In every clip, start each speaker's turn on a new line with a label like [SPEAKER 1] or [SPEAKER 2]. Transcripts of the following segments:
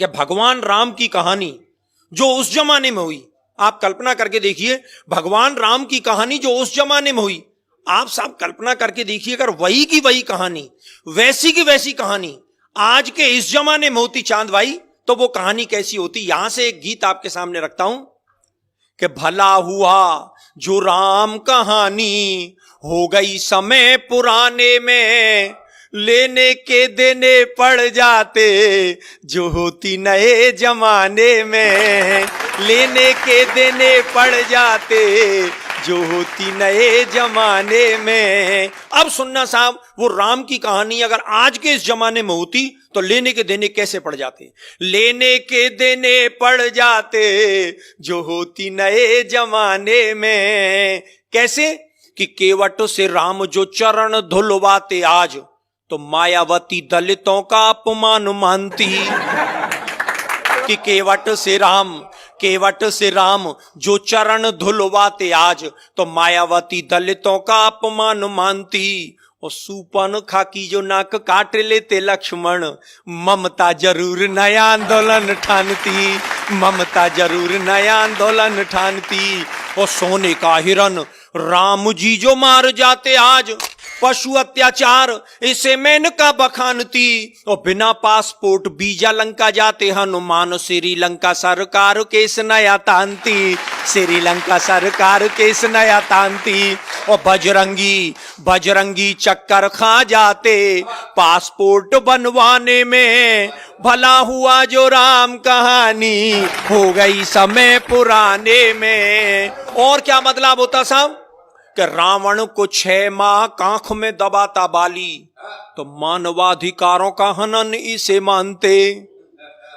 [SPEAKER 1] कि भगवान राम की कहानी जो उस जमाने में हुई, आप कल्पना करके देखिए, भगवान राम की कहानी जो उस जमाने में हुई, आप सब कल्पना करके देखिए, अगर वही की वही कहानी, वैसी की वैसी कहानी आज के इस जमाने में होती चांद भाई, तो वो कहानी कैसी होती। यहां से एक गीत आपके सामने रखता हूं कि भला हुआ जो राम कहानी हो गई समय पुराने में, लेने के देने पड़ जाते जो होती नए जमाने में, लेने के देने पड़ जाते जो होती नए जमाने में। अब सुनना साहब, वो राम की कहानी अगर आज के इस जमाने में होती तो लेने के देने कैसे पड़ जाते, लेने के देने पड़ जाते जो होती नए जमाने में। कैसे कि केवट से राम जो चरण धुलवाते आज, तो मायावती दलितों का अपमान मानती। कि केवट से राम जो चरण धुलवाते आज, तो मायावती दलितों का अपमान मानती। और सूपन खाकी जो नाक काट लेते लक्ष्मण, ममता जरूर नया आंदोलन ठानती, ममता जरूर नया आंदोलन ठानती। और सोने का हिरन राम जी जो मार जाते आज, पशु अत्याचार इसे मेनका बखानती। और बिना पासपोर्ट वीजा लंका जाते हनुमान, श्रीलंका सरकार केस नया तानती, श्रीलंका सरकार केस नया तानती। और बजरंगी चक्कर खा जाते पासपोर्ट बनवाने में, भला हुआ जो राम कहानी हो गई समय पुराने में। और क्या मतलब होता साहब कि रावण को 6 माह कांख में दबाता बाली, तो मानवाधिकारों का हनन इसे मानते।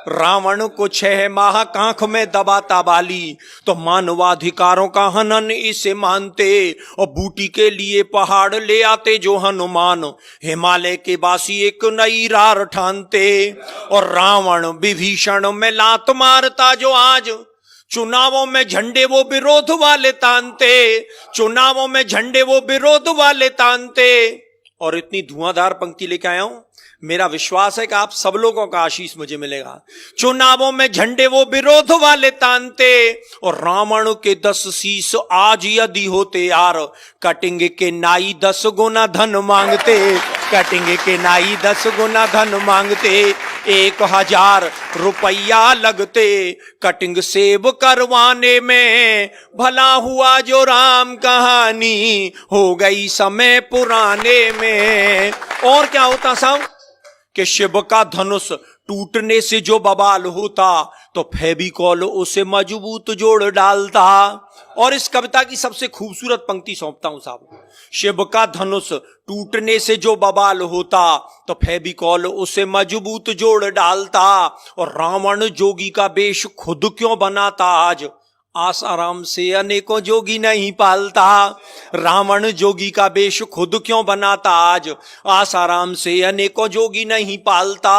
[SPEAKER 1] रावण को 6 माह कांख में दबाता बाली, तो मानवाधिकारों का हनन इसे मानते। और बूटी के लिए पहाड़ ले आते जो हनुमान, हिमालय के बासी एक नई रार ठानते। और रावण विभीषण में लात मारता जो आज, चुनावों में झंडे वो विरोध वाले तानते, चुनावों में झंडे वो विरोध वाले तानते। और इतनी धुआंधार पंक्ति लेके आया हूं, मेरा विश्वास है कि आप सब लोगों का आशीष मुझे मिलेगा। चुनावों में झंडे वो विरोध वाले तानते, और रावण के 10 शीश आज यदि होते यार, कटेंगे के नाई 10 गुना धन मांगते, कटेंगे के नाई 10 गुना धन मांगते। 1000 रुपया लगते कटिंग सेब करवाने में, भला हुआ जो राम कहानी हो गई समय पुराने में। और क्या होता साहब कि शिव का धनुष टूटने से जो बवाल होता, तो फेविकॉल उसे मजबूत जोड़ डालता। और इस कविता की सबसे खूबसूरत पंक्ति सौंपता हूं साहब, शिव का धनुष टूटने से जो बवाल होता, तो फेविकॉल उसे मजबूत जोड़ डालता। और रावण जोगी का वेश खुद क्यों बनाता आज, आसाराम से अनेकों जोगी नहीं पालता। रावण जोगी का वेश खुद क्यों बनाता आज, आसाराम से अनेकों जोगी नहीं पालता।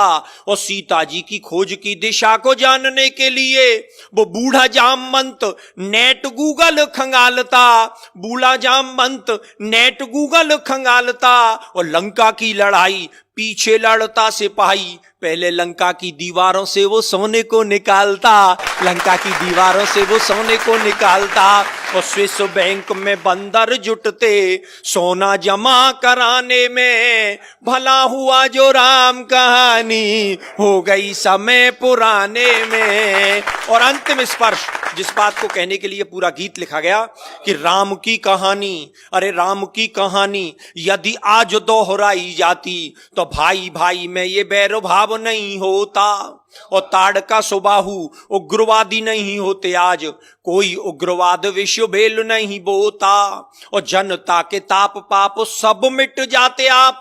[SPEAKER 1] और सीता जी की खोज की दिशा को जानने के लिए वो बूढ़ा जामवंत नेट गूगल खंगालता, बूढ़ा जामवंत नेट गूगल खंगालता। और लंका की लड़ाई पीछे लड़ता सिपाही, पहले लंका की दीवारों से वो सोने को निकालता, लंका की दीवारों से वो सोने को निकालता। और स्विस बैंक में बंदर जुटते सोना जमा कराने में, भला हुआ जो राम कहानी हो गई समय पुराने में। और अंतिम स्पर्श, जिस बात को कहने के लिए पूरा गीत लिखा गया कि राम की कहानी, अरे राम की कहानी यदि आज दोहराई जाती, तो भाई भाई में ये बैर भाव नहीं होता। और ताड़का सुबाहु उग्रवादी नहीं होते आज, कोई उग्रवाद विश्व भेल नहीं बोता। और जनता के ताप पाप सब मिट जाते आप,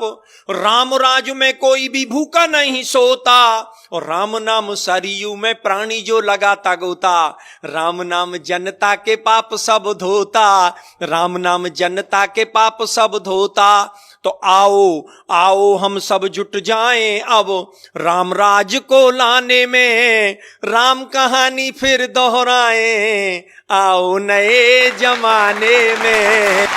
[SPEAKER 1] राम राज में कोई भी भूखा नहीं सोता। और राम नाम सरयू में प्राणी जो लगाता गोता, राम नाम जनता के पाप सब धोता, राम नाम जनता के पाप सब धोता। तो आओ आओ हम सब जुट जाएं अब राम राज को लाने में, राम कहानी फिर दोहराएं आओ नए जमाने में।